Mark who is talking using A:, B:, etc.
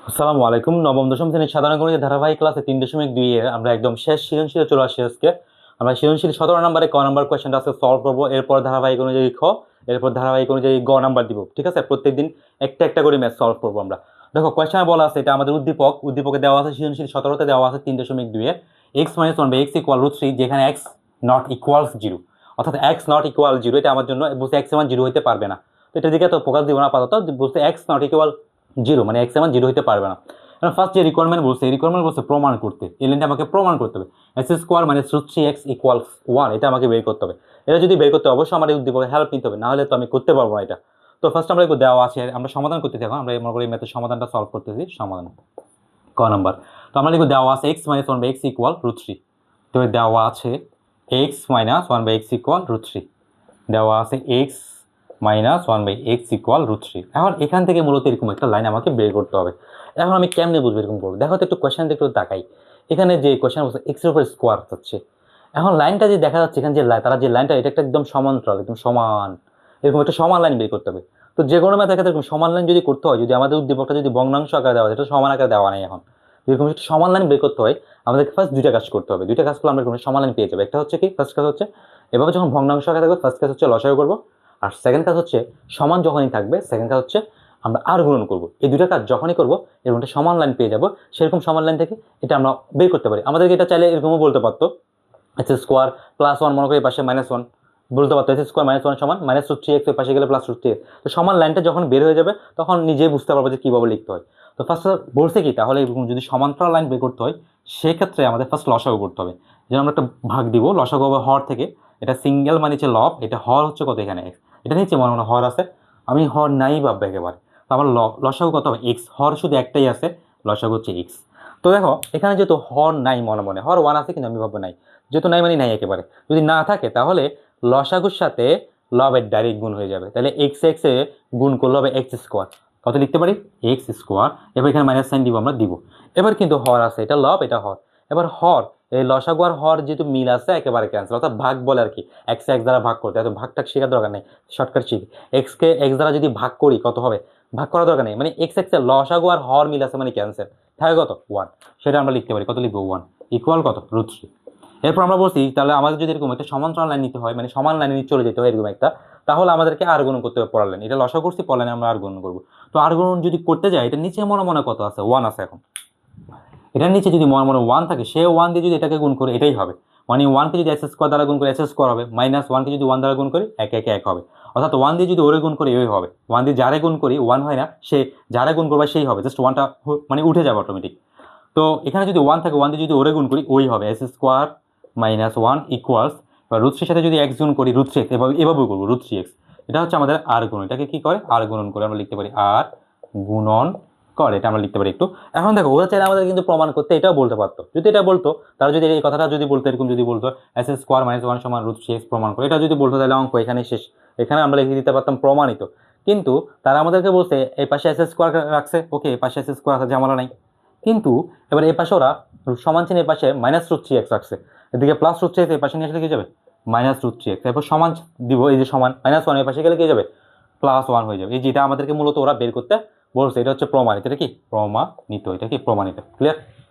A: আসসালামু আলাইকুম। নবম দশম শ্রেণীর সাধারণ গণিতের ধারাবাহিক ক্লাসে 3.2 এর আমরা একদম শেষ সৃজনশীলে চলে আসছি আজকে। আমরা সৃজনশীল 17 নম্বরে ক নাম্বার কোয়েশ্চেনটা আজকে সলভ করবো, এরপর ধারাবাহিক অনুযায়ী খ, এরপর ধারাবাহিক অনুযায়ী গ নাম্বার দিব। ঠিক আছে, প্রত্যেকদিন একটা একটা করে ম্যাথ সলভ করবো আমরা। দেখো কোয়েশ্চেনে বলা আছে, এটা আমাদের উদ্দীপকে দেওয়া আছে, সৃজনশীল 17তে দেওয়া আছে 3.2 এর x - 1 x = √3, যেখানে x নট ইকুয়ালস 0, অর্থাৎ x নট ইকুয়াল 0। এটা আমার জন্য বলছে x এর মান 0 হইতে পারবে না। তো এটা দিকে তো ফোকাস দিব না আপাতত, বলছে x নট ইকুয়াল 0 মানে x এর মান 0 হইতে পারবে না। ফার্স্ট যে রিকোয়ারমেন্ট বলছে, এই রিকোয়ারমেন্ট বলছে প্রমাণ করতে, এই লাইনটা আমাকে প্রমাণ করতে হবে। x² - √3x = 1, এটা আমাকে বের করতে হবে। এটা যদি বের করতে অবশ্যই আমার এই উদ্দীপকে হেল্প নিতে হবে, না হলে তো আমি করতে পারবো না এটা। তো ফার্স্ট আমরা একটু দেওয়া আছে, আমরা সমাধান করতে থাকবো। আমরা মনে করি ম্যাথের সমাধানটা সলভ করতেছি। সমাধান ক নাম্বার। তো আমরা লিখব দেওয়া আছে x - 1 x = √3। তো দেওয়া আছে x - 1 x = √3, দেওয়া আছে x - 1 x = √3। এখন এখান থেকে মূলত এরকম একটা লাইন আমাকে বের করতে হবে। এখন আমি কেমনে বুঝবো এরকম করবো? দেখো তো একটু কোয়েশ্চেন একটু তাকাই। এখানে যে কোয়েশ্চেন বলছে x এর উপর স্কোয়ার হচ্ছে। এখন লাইনটা যে দেখা যাচ্ছে এখানে, যে তারা যে লাইনটা, এটা একটা একদম সমান্তরাল, একদম সমান, এরকম একটা সমান লাইন বের করতে হবে। তো যে কোনো ম্যাথের ক্ষেত্রে এরকম সমান লাইন যদি করতে হয়, যদি আমাদের উদ্দীপকটা যদি ভগ্নাংশ আকারে দেওয়া হয়, এটা সমান আকারে দেওয়া নেই। এখন এরকম একটা সমান লাইন বের করতে হয়, আমাদেরকে ফার্স্ট দুইটা কাজ করতে হবে। দুইটা কাজ করলে আমরা এরকম সমান লাইন পেয়ে যাবো। একটা হচ্ছে কি, ফার্স্ট কাজ হচ্ছে এভাবে যখন ভগ্নাংশ আকারে থাকবে, ফার্স্ট কাজ হচ্ছে লসাগু করবো। আর সেকেন্ড কাজ হচ্ছে সমান যখনই থাকবে, সেকেন্ড কাজ হচ্ছে আমরা আর গুণন করবো। এই দুটো কাজ যখনই করবো এরকম একটা সমান লাইন পেয়ে যাবো। সেরকম সমান লাইন থেকে এটা আমরা বের করতে পারি। আমাদেরকে এটা চাইলে এরকমও বলতে পারতো, x² + 1, মনে করি পাশে -1 বলতে পারতো, x² - 1 সমান -√3x, এর পাশে গেলে +√3x। তো সমান লাইনটা যখন বের হয়ে যাবে তখন নিজেই বুঝতে পারবো যে কীভাবে লিখতে হয়। তো ফার্স্ট বলছে কি, তাহলে যদি সমান্তরাল লাইন বের করতে হয় সেক্ষেত্রে আমাদের ফার্স্ট লসাগু করতে হবে। যেন আমরা একটা ভাগ দিব, লসাগু হবে হর থেকে। এটা সিঙ্গেল মানে হচ্ছে লব, এটা হর হচ্ছে কত এখানে x, এটা নিচে মনে মনে হর আছে, আমি হর নাই ভাববো একেবারে। তো আমার লসাগু কত হবে x, হর শুধু একটাই আছে, লসাগু হচ্ছে x। তো দেখো এখানে যেহেতু হর নাই, মনে মনে হর 1 আছে কিন্তু আমি ভাববো নাই, যেহেতু নাই মানে নাই একেবারে। যদি না থাকে তাহলে লসাগুর সাথে লবের ডাইরেক্ট গুণ হয়ে যাবে, তাহলে x এ গুণ করলে হবে x²। কত লিখতে পারি? x²। এবার এখানে মাইনাস সাইন দিব, আমরা দিব। এবার কিন্তু হর আছে, এটা লব এটা হর। এবার হর, এই লসাগু আর হর যেহেতু মিল আছে একেবারে ক্যান্সেল, অর্থাৎ ভাগ বলে আর কি, x এ x দ্বারা ভাগ করতে, এত ভাগটা শেখার দরকার নেই, শর্টকাট শিখি। x কে x দ্বারা যদি ভাগ করি কত হবে, ভাগ করার দরকার নেই, মানে x এর লসাগু আর হর মিল আছে মানে ক্যান্সেল, থাকে কত 1। সেটা আমরা লিখতে পারি, কত লিখবো 1 ইকুয়াল কত √3। এরপর আমরা বলছি তাহলে আমাদের যদি এরকম একটা সমান্তরাল লাইন নিতে হয়, মানে সমান লাইনে চলে যেতে হয় এরকম একটা, তাহলে আমাদেরকে আর গুণ করতে হবে পড়ার লাইন। এটা লসাগু করছি, পড়ার লাইনে আমরা আর গুণ করবো। তো আর গুণ যদি করতে যাই, এটা নিচে মনে মনে কত আছে, 1 আছে। এখন এটার নিচে যদি মনে মনে 1 থাকে, সে 1 দিয়ে যদি এটাকে গুণ করে এটাই হবে, মানে 1 কে যদি x² দ্বারা গুণ করে x² হবে, -1 কে যদি 1 দ্বারা গুণ করি 1 1 1 হবে। অর্থাৎ 1 দিয়ে যদি ওরে গুণ করি ওই হবে, 1 দিয়ে যারে গুণ করি 1 হয় না, সে যারে গুণ করবে সেই হবে, জাস্ট 1টা মানে উঠে যাবে অটোমেটিক। তো এখানে যদি 1 থাকে, 1 দিয়ে যদি ওরে গুণ করি ওই হবে, x² - 1 ইকুয়ালস, বা √3 সাথে যদি x গুণ করি √3x, এভাবে করবো √3x। এটা হচ্ছে আমাদের আর গুণ, এটাকে কি করে আর গুণন করে আমরা লিখতে পারি আর গুণন করে, এটা আমরা লিখতে পারি একটু। এখন দেখো ওরা চাইলে আমাদের কিন্তু প্রমাণ করতে এটাও বলতে পারতো, যদি এটা বলতো, তারা যদি এই কথাটা যদি বলতো, এরকম যদি বলতো x² - 1 সমান √3x প্রমাণ করে, এটা যদি বলতো তাহলে অঙ্ক এখানে শেষ, এখানে আমরা লিখে দিতে পারতাম প্রমাণিত। কিন্তু তারা আমাদেরকে বলছে এই পাশে x² রাখছে, ওকে এই পাশে x² আছে, ঝামেলা নাই। কিন্তু এবার এই পাশে ওরা সমান চিহ্নের পাশে -√3x রাখছে, এদিকে +√3x, এই পাশে নিয়ে আসলে কি যাবে -√3x, এরপর সমান দিব, এই যে সমান -1 এর পাশে গেলে কি যাবে +1 হয়ে যাবে। এই যেটা আমাদেরকে মূলত ওরা বের করতে বলছে, এটা হচ্ছে প্রমাণিত। এটা কি প্রমাণিত, এটা কি প্রমাণিত, ক্লিয়ার?